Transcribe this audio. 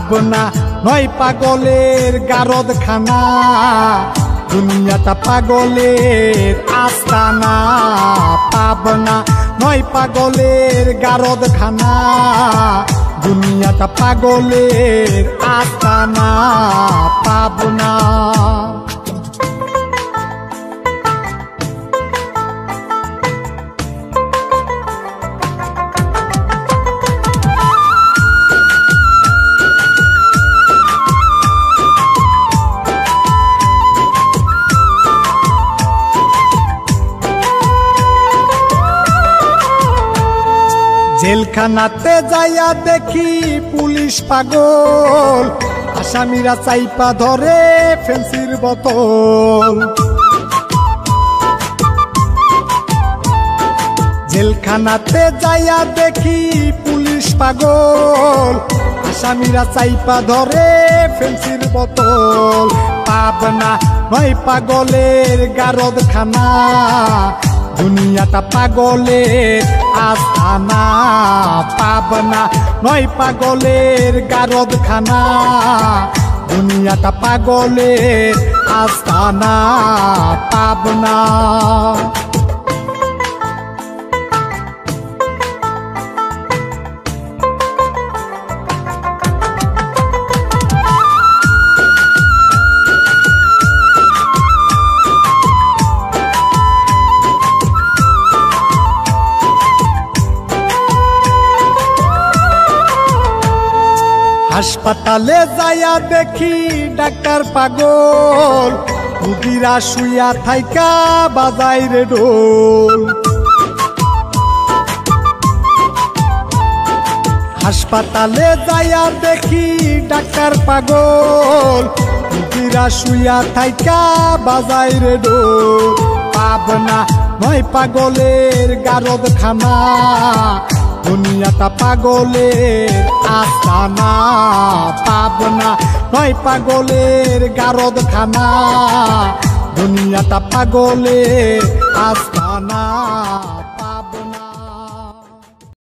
পাবনা নয় পাগলের গারদ খানা দুনিয়াটা পাগলের আস্তানা পাবনা নয় পাগলের গারদ খানা দুনিয়াটা পাগলের আস্তানা পাবনা জেলখানাতে যাইয়া দেখি পুলিশ পাগল আসামিরা চাইপা ধরে ফেন্সির বোতল জেলখানাতে যাইয়া দেখি পুলিশ পাগল আসামিরা চাইপা ধরে ফেন্সির বোতল পাবনা নয় পাগলের গারদ খানা দুনিয়াটা পাগলের আস্তানা পাবনা নয় পাগলের গারদ খানা দুনিয়াটা পাগলের আস্তানা পাবনা হাসপাতালে যাইয়া দেখি ডাক্তার পাগল রুগীরা শুইয়া থাইকা বাজাই রে ঢোল হাসপাতালে যাইয়া দেখি ডাক্তার পাগল রুগীরা শুইয়া থাইকা বাজাই রে ঢোল পাবনা নয় পাগলের গারদ খানা দুনিয়াটা পাগলের আস্তানা পাবনা নয় পাগলের গারদ খানা দুনিয়াটা পাগলের আস্তানা।